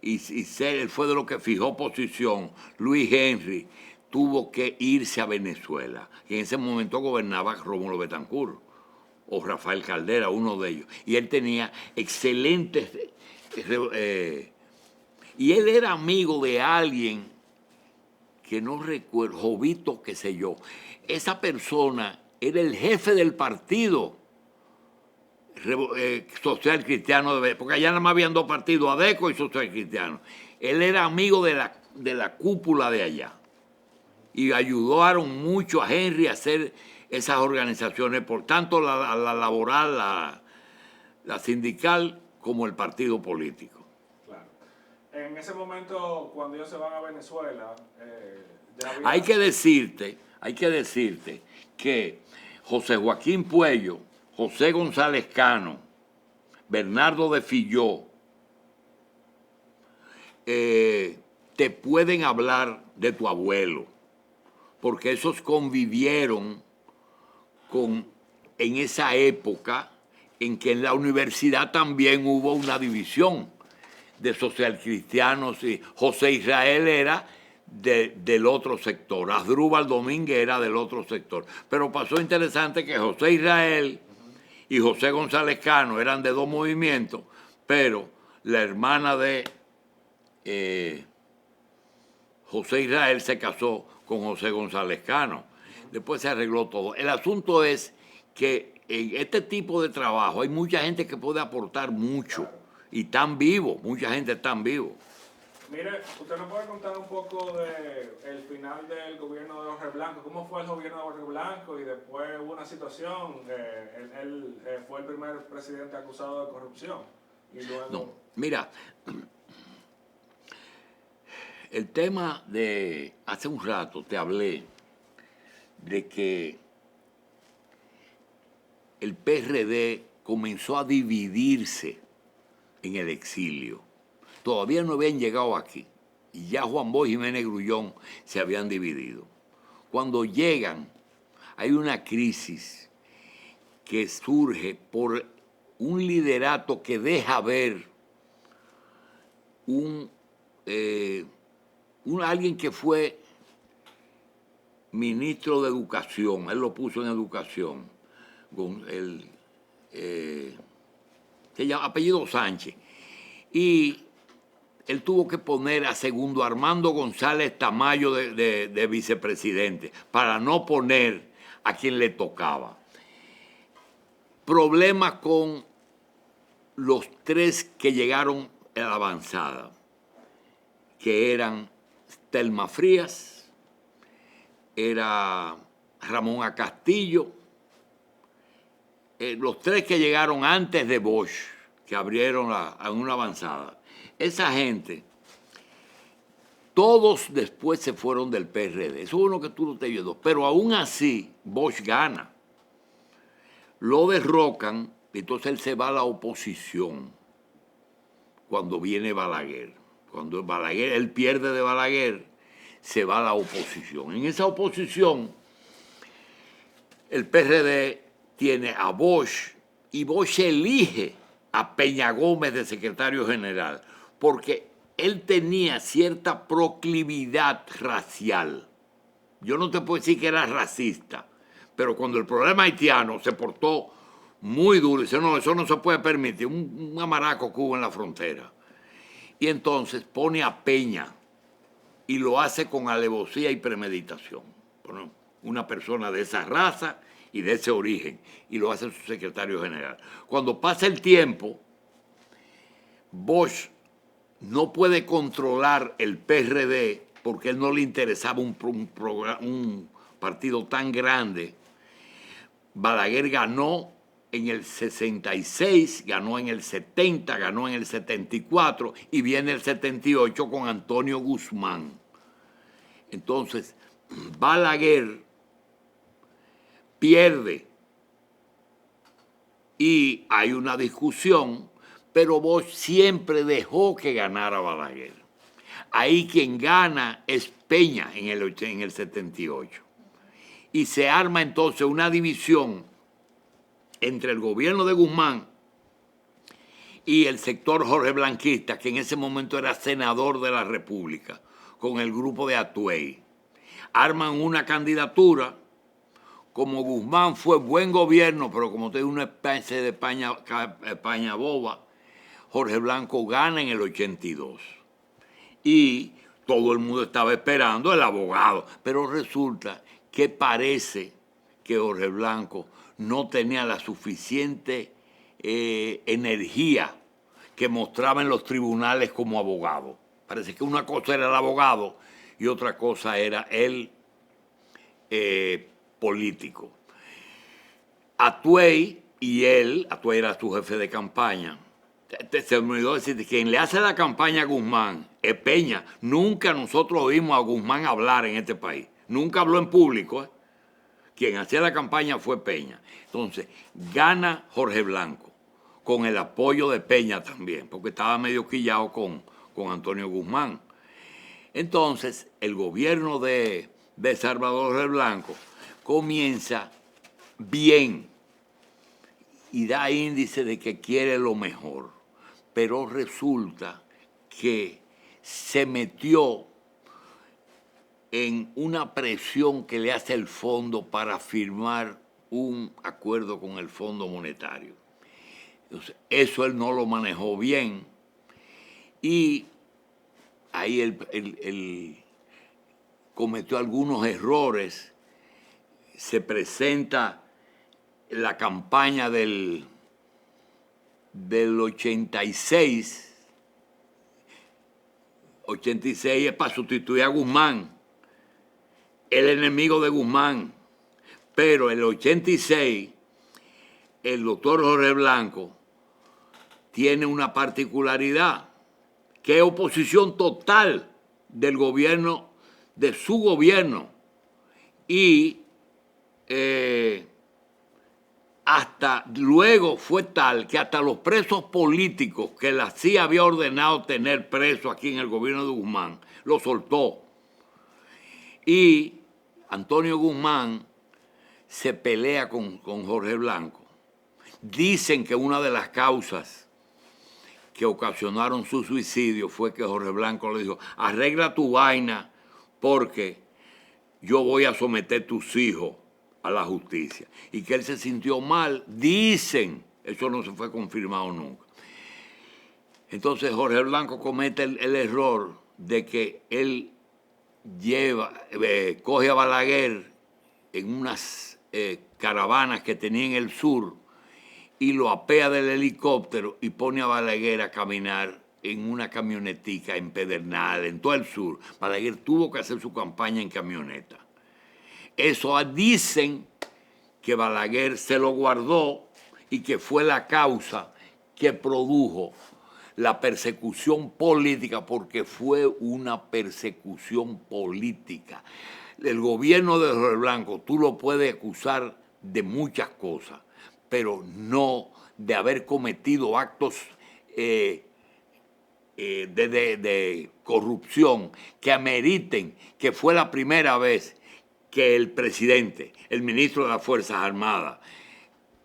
él fue de lo que fijó posición, Luis Henry tuvo que irse a Venezuela. Y en ese momento gobernaba Rómulo Betancourt o Rafael Caldera, uno de ellos. Y él tenía excelentes... y él era amigo de alguien que no recuerdo, Jovito, qué sé yo. Esa persona era el jefe del partido social cristiano, porque allá nada más habían dos partidos, ADECO y social cristiano. Él era amigo de la cúpula de allá. Y ayudaron mucho a Henry a hacer esas organizaciones, por tanto la laboral, la sindical, como el partido político. Claro. En ese momento, cuando ellos se van a Venezuela, ya había... Hay que decirte que José Joaquín Puello, José González Cano, Bernardo de Filló, te pueden hablar de tu abuelo, porque esos convivieron en esa época en que en la universidad también hubo una división de socialcristianos, y José Israel era del otro sector, Asdrúbal Domínguez era del otro sector. Pero pasó interesante que José Israel y José González Cano eran de dos movimientos, pero la hermana de José Israel se casó con José González Cano. Después se arregló todo. El asunto es que en este tipo de trabajo hay mucha gente que puede aportar mucho y están vivos, mucha gente está vivo. Mire, ¿usted nos puede contar un poco del final del gobierno de Jorge Blanco? ¿Cómo fue el gobierno de Jorge Blanco? Y después hubo una situación, él fue el primer presidente acusado de corrupción. Y luego... No, mira, el tema de... Hace un rato te hablé de que el PRD comenzó a dividirse en el exilio. Todavía no habían llegado aquí y ya Juan Bosch y Jiménez Grullón se habían dividido. Cuando llegan, hay una crisis que surge por un liderato que deja ver alguien que fue ministro de Educación, él lo puso en Educación, se llama apellido Sánchez, y él tuvo que poner a segundo Armando González Tamayo de vicepresidente para no poner a quien le tocaba. Problemas con los tres que llegaron a la avanzada, que eran Telma Frías, era Ramón A. Castillo, los tres que llegaron antes de Bosch, que abrieron a una avanzada. Esa gente, todos después se fueron del PRD. Eso es uno que tú no te ayudó. Pero aún así, Bosch gana. Lo derrocan, entonces él se va a la oposición cuando viene Balaguer. Cuando Balaguer, él pierde de Balaguer, se va a la oposición. En esa oposición, el PRD tiene a Bosch y Bosch elige a Peña Gómez de secretario general, porque él tenía cierta proclividad racial. Yo no te puedo decir que era racista, pero cuando el problema haitiano se portó muy duro, dice, no, eso no se puede permitir, un amaraco que hubo en la frontera. Y entonces pone a Peña y lo hace con alevosía y premeditación. Bueno, una persona de esa raza y de ese origen, y lo hace su secretario general. Cuando pasa el tiempo, Bosch no puede controlar el PRD porque a él no le interesaba un partido tan grande. Balaguer ganó en el 66, ganó en el 70, ganó en el 74 y viene el 78 con Antonio Guzmán. Entonces, Balaguer pierde y hay una discusión, pero Bosch siempre dejó que ganara Balaguer. Ahí quien gana es Peña en el 78. Y se arma entonces una división entre el gobierno de Guzmán y el sector Jorge Blanquista, que en ese momento era senador de la República, con el grupo de Atuey. Arman una candidatura. Como Guzmán fue buen gobierno, pero como te digo, una especie de España boba, Jorge Blanco gana en el 82. Y todo el mundo estaba esperando el abogado. Pero resulta que parece que Jorge Blanco no tenía la suficiente energía que mostraba en los tribunales como abogado. Parece que una cosa era el abogado y otra cosa era el político. Atuey y él, Atuey era su jefe de campaña, se me olvidó decir que quien le hace la campaña a Guzmán es Peña. Nunca nosotros oímos a Guzmán hablar en este país. Nunca habló en público. Quien hacía la campaña fue Peña. Entonces, gana Jorge Blanco, con el apoyo de Peña también, porque estaba medio quillado con Antonio Guzmán. Entonces, el gobierno de Salvador Jorge Blanco comienza bien y da índice de que quiere lo mejor, pero resulta que se metió en una presión que le hace el fondo para firmar un acuerdo con el Fondo Monetario. Entonces, eso él no lo manejó bien y ahí él cometió algunos errores. Se presenta la campaña del 86. 86 es para sustituir a Guzmán, el enemigo de Guzmán. Pero el 86, el doctor Jorge Blanco tiene una particularidad, que es oposición total del gobierno, de su gobierno. Y hasta luego fue tal que hasta los presos políticos que la CIA había ordenado tener presos aquí en el gobierno de Guzmán, los soltó. Y Antonio Guzmán se pelea con Jorge Blanco. Dicen que una de las causas que ocasionaron su suicidio fue que Jorge Blanco le dijo: arregla tu vaina porque yo voy a someter tus hijos a la justicia. Y que él se sintió mal, dicen, eso no se fue confirmado nunca. Entonces Jorge Blanco comete el error de que él coge a Balaguer en unas caravanas que tenía en el sur y lo apea del helicóptero y pone a Balaguer a caminar en una camionetica en Pedernal, en todo el sur. Balaguer tuvo que hacer su campaña en camioneta. Eso dicen que Balaguer se lo guardó y que fue la causa que produjo la persecución política, porque fue una persecución política. El gobierno de Jorge Blanco tú lo puedes acusar de muchas cosas, pero no de haber cometido actos de corrupción que ameriten que fue la primera vez que el presidente, el ministro de las Fuerzas Armadas,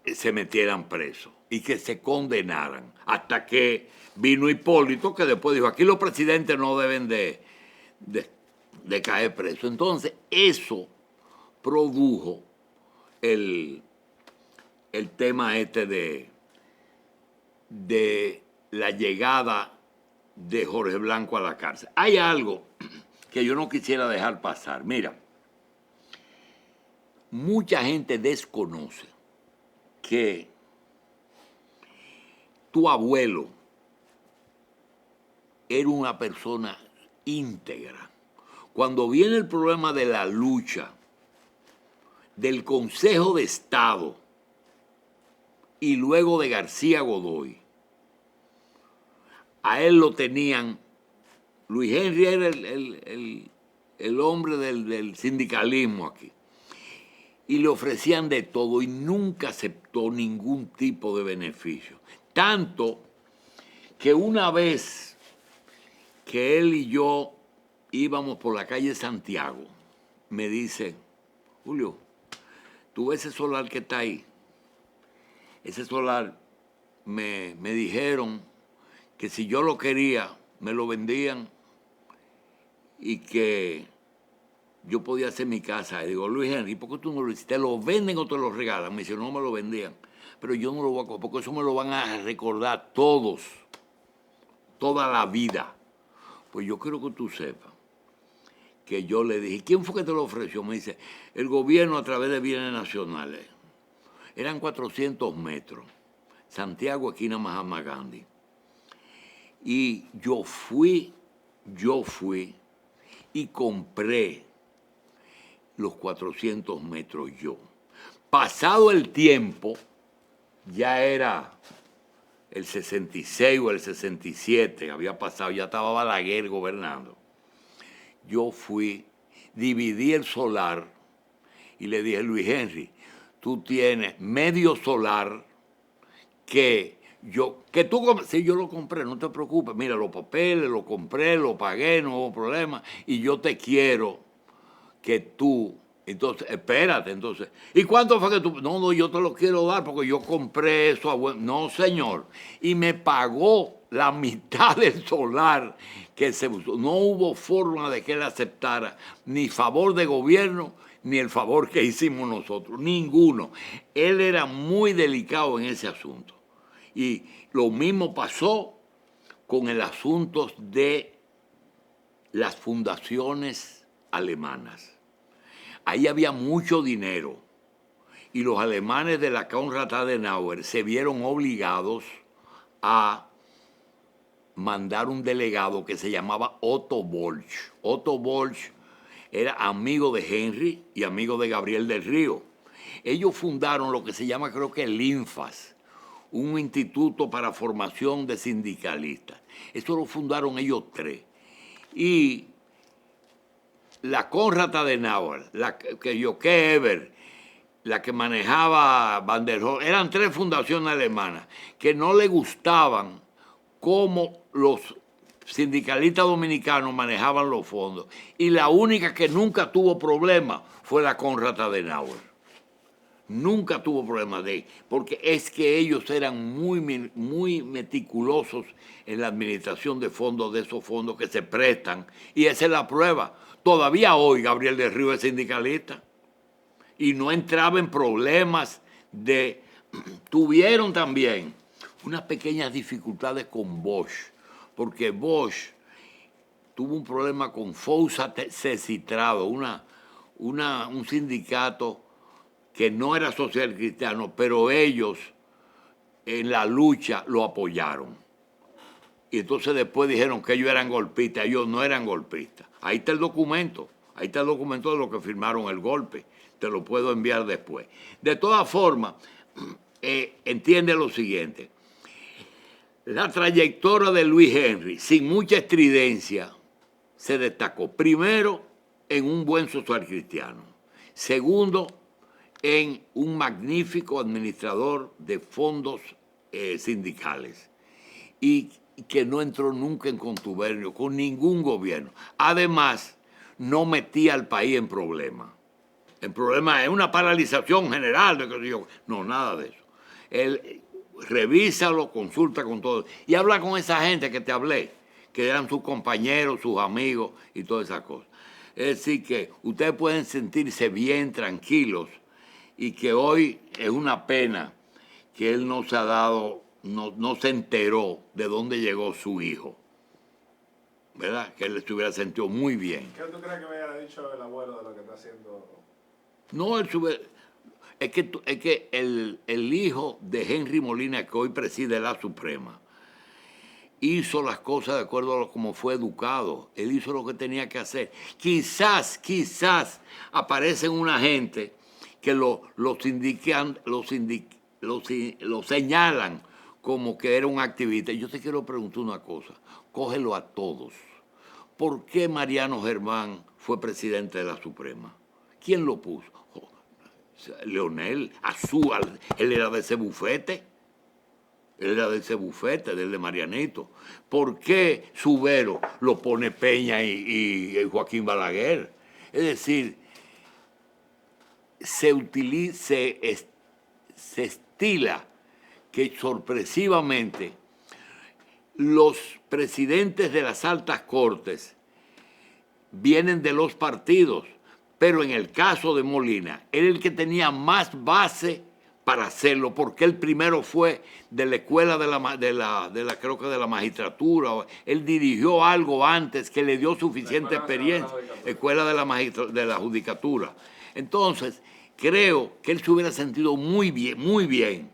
se metieran presos y que se condenaran. Hasta que vino Hipólito, que después dijo: aquí los presidentes no deben de caer presos. Entonces, eso produjo el tema de la llegada de Jorge Blanco a la cárcel. Hay algo que yo no quisiera dejar pasar. Mira, mucha gente desconoce que tu abuelo era una persona íntegra. Cuando viene el problema de la lucha del Consejo de Estado y luego de García Godoy, a él lo tenían. Luis Henry era el hombre del sindicalismo aquí. Y le ofrecían de todo y nunca aceptó ningún tipo de beneficio. Tanto que una vez que él y yo íbamos por la calle Santiago, me dice: Julio, ¿tú ves ese solar que está ahí? Ese solar me dijeron que si yo lo quería, me lo vendían y que yo podía hacer mi casa. Y digo, Luis Henry, ¿por qué tú no lo hiciste? ¿Te lo venden o te lo regalan? Me dice, no me lo vendían. Pero yo no lo voy a coger, porque eso me lo van a recordar todos, toda la vida. Pues yo quiero que tú sepas que yo le dije, ¿quién fue que te lo ofreció? Me dice, el gobierno a través de bienes nacionales. Eran 400 metros. Santiago, esquina Mahatma Gandhi. Y yo fui y compré los 400 metros yo. Pasado el tiempo, ya era el 66 o el 67, había pasado, ya estaba Balaguer gobernando. Yo fui, dividí el solar y le dije, Luis Henry, tú tienes medio solar que si yo lo compré, no te preocupes, mira los papeles, lo compré, lo pagué, no hubo problema, y yo te quiero que tú, entonces, espérate, entonces, ¿y cuánto fue que tú? No, yo te lo quiero dar porque yo compré eso a no, señor, y me pagó la mitad del solar que se usó. No hubo forma de que él aceptara ni favor de gobierno ni el favor que hicimos nosotros, ninguno. Él era muy delicado en ese asunto. Y lo mismo pasó con el asunto de las fundaciones alemanas. Ahí había mucho dinero y los alemanes de la Konrad Adenauer se vieron obligados a mandar un delegado que se llamaba Otto Walsh. Otto Walsh era amigo de Henry y amigo de Gabriel del Río. Ellos fundaron lo que se llama, creo que el INFAS, un instituto para formación de sindicalistas. Eso lo fundaron ellos tres. Y la Konrad Adenauer, la que Joke Eber, la que manejaba Van der Hoel, eran tres fundaciones alemanas que no le gustaban cómo los sindicalistas dominicanos manejaban los fondos. Y la única que nunca tuvo problema fue la Konrad Adenauer. Nunca tuvo problema de, porque es que ellos eran muy meticulosos en la administración de fondos, de esos fondos que se prestan, y esa es la prueba. Todavía hoy Gabriel del Río es sindicalista y no entraba en problemas de... Tuvieron también unas pequeñas dificultades con Bosch, porque Bosch tuvo un problema con Fousa Cecitrado, un sindicato que no era social cristiano, pero ellos en la lucha lo apoyaron. Y entonces después dijeron que ellos eran golpistas, ellos no eran golpistas. Ahí está el documento de lo que firmaron el golpe. Te lo puedo enviar después. De todas formas, entiende lo siguiente. La trayectoria de Luis Henry, sin mucha estridencia, se destacó. Primero, en un buen social cristiano. Segundo, en un magnífico administrador de fondos sindicales y que no entró nunca en contubernio con ningún gobierno. Además, no metía al país en problemas. El problema es una paralización general. No, nada de eso. Él revísalo, consulta con todo y habla con esa gente que te hablé, que eran sus compañeros, sus amigos y todas esas cosas. Es decir, que ustedes pueden sentirse bien, tranquilos, y que hoy es una pena que él no se ha dado, no se enteró de dónde llegó su hijo. ¿Verdad? Que él se hubiera sentido muy bien. ¿Qué tú crees que me haya dicho el abuelo de lo que está haciendo? No, es que el hijo de Henry Molina, que hoy preside la Suprema, hizo las cosas de acuerdo a cómo fue educado. Él hizo lo que tenía que hacer. Quizás aparecen una gente que lo señalan como que era un activista. Yo te quiero preguntar una cosa, cógelo a todos. ¿Por qué Mariano Germán fue presidente de la Suprema? ¿Quién lo puso? Leonel Azúa, él era de ese bufete. Él era de ese bufete, del de Marianito. ¿Por qué Subero lo pone Peña y Joaquín Balaguer? Es decir, se estila que sorpresivamente los presidentes de las altas cortes vienen de los partidos, pero en el caso de Molina, era el que tenía más base para hacerlo, porque él primero fue de la escuela creo que de la magistratura. Él dirigió algo antes que le dio suficiente experiencia, escuela de la judicatura. Entonces, creo que él se hubiera sentido muy bien,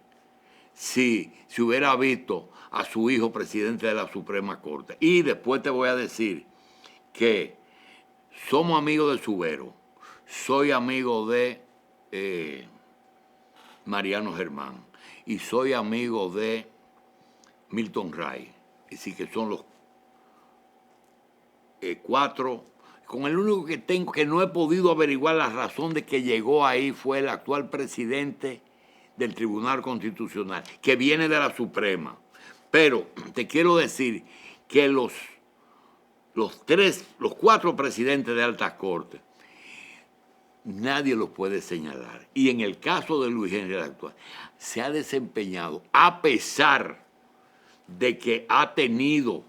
si se hubiera visto a su hijo presidente de la Suprema Corte. Y después te voy a decir que somos amigos de Subero, soy amigo de Mariano Germán y soy amigo de Milton Ray. Así que son los 4. Con el único que tengo que no he podido averiguar la razón de que llegó ahí fue el actual presidente del Tribunal Constitucional, que viene de la Suprema. Pero te quiero decir que los 4 presidentes de altas cortes, nadie los puede señalar. Y en el caso de Luis Henry, el actual, se ha desempeñado, a pesar de que ha tenido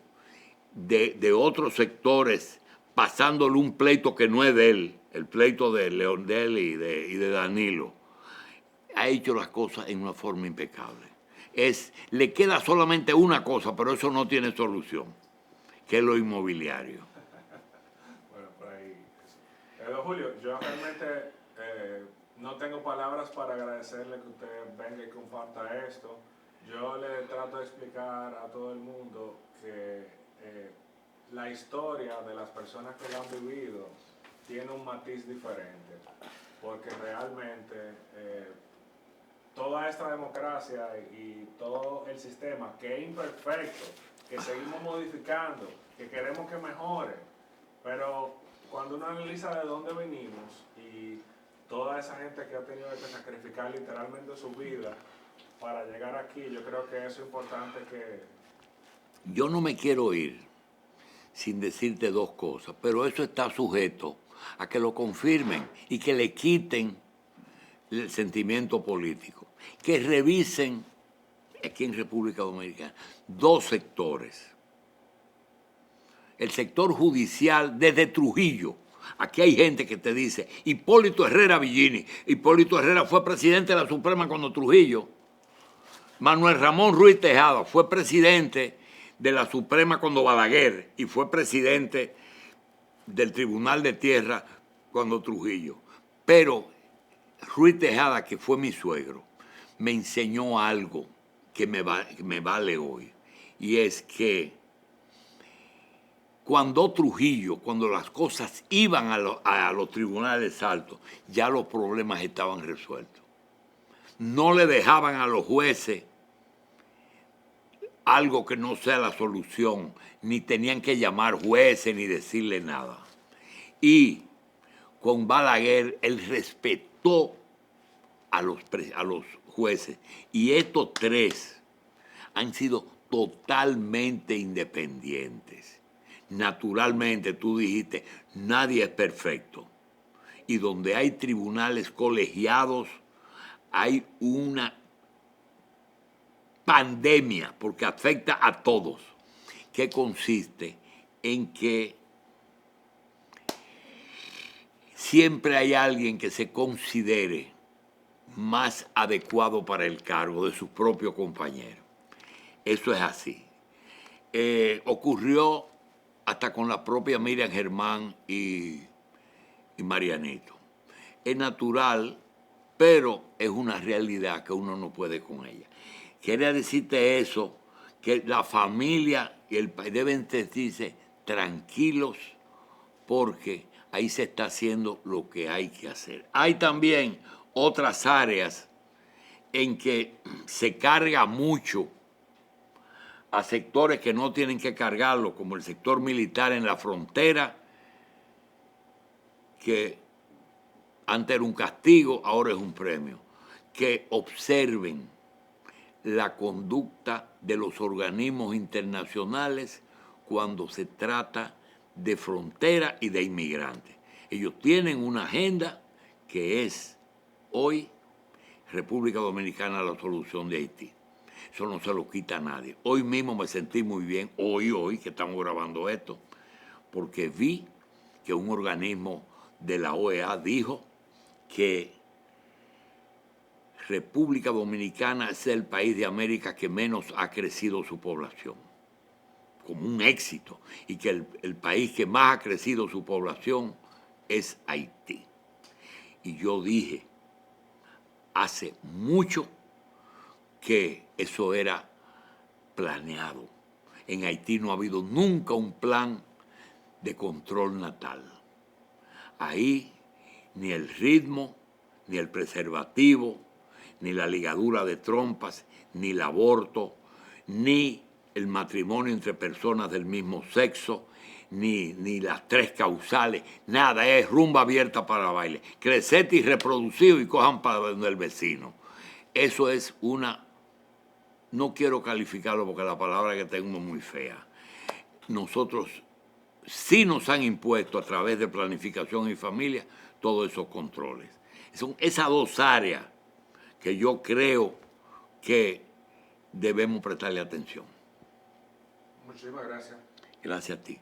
de otros sectores pasándole un pleito que no es de él, el pleito de Leondel y de Danilo, ha hecho las cosas en una forma impecable. Le queda solamente una cosa, pero eso no tiene solución, que es lo inmobiliario. Bueno, por ahí. Don Julio, yo realmente no tengo palabras para agradecerle que usted venga y comparta esto. Yo le trato de explicar a todo el mundo que la historia de las personas que la han vivido tiene un matiz diferente, porque realmente toda esta democracia y todo el sistema, que es imperfecto, que seguimos modificando, que queremos que mejore, pero cuando uno analiza de dónde venimos y toda esa gente que ha tenido que sacrificar literalmente su vida para llegar aquí, yo creo que eso es importante que... Yo no me quiero ir sin decirte 2 cosas, pero eso está sujeto a que lo confirmen y que le quiten el sentimiento político. Que revisen aquí en República Dominicana 2 sectores. El sector judicial desde Trujillo. Aquí hay gente que te dice, Hipólito Herrera Villini. Hipólito Herrera fue presidente de la Suprema cuando Trujillo. Manuel Ramón Ruiz Tejada fue presidente de la Suprema cuando Balaguer y fue presidente del Tribunal de Tierra cuando Trujillo. Pero Ruiz Tejada, que fue mi suegro, me enseñó algo que me vale hoy. Y es que cuando Trujillo, cuando las cosas iban a los tribunales altos, ya los problemas estaban resueltos. No le dejaban a los jueces algo que no sea la solución, ni tenían que llamar jueces ni decirle nada. Y con Balaguer, él respetó a los jueces. Y estos 3 han sido totalmente independientes. Naturalmente, tú dijiste, nadie es perfecto. Y donde hay tribunales colegiados, hay una pandemia, porque afecta a todos, que consiste en que siempre hay alguien que se considere más adecuado para el cargo de sus propios compañeros. Eso es así. Ocurrió hasta con la propia Miriam Germán y Marianito. Es natural, pero es una realidad que uno no puede con ella. Quería decirte eso, que la familia y el país deben sentirse tranquilos porque ahí se está haciendo lo que hay que hacer. Hay también otras áreas en que se carga mucho a sectores que no tienen que cargarlo, como el sector militar en la frontera, que antes era un castigo, ahora es un premio. Que observen la conducta de los organismos internacionales cuando se trata de frontera y de inmigrantes. Ellos tienen una agenda que es hoy República Dominicana la solución de Haití. Eso no se lo quita a nadie. Hoy mismo me sentí muy bien, hoy que estamos grabando esto, porque vi que un organismo de la OEA dijo que República Dominicana es el país de América que menos ha crecido su población, como un éxito, y que el país que más ha crecido su población es Haití. Y yo dije hace mucho que eso era planeado. En Haití no ha habido nunca un plan de control natal. Ahí ni el ritmo, ni el preservativo, ni la ligadura de trompas, ni el aborto, ni el matrimonio entre personas del mismo sexo, ni las tres causales, nada, es rumba abierta para baile. Crecete y reproducido y cojan para donde el vecino. Eso es una, no quiero calificarlo porque la palabra que tengo es muy fea. Nosotros sí nos han impuesto a través de planificación y familia todos esos controles. Son esas dos áreas que yo creo que debemos prestarle atención. Muchísimas gracias. Gracias a ti.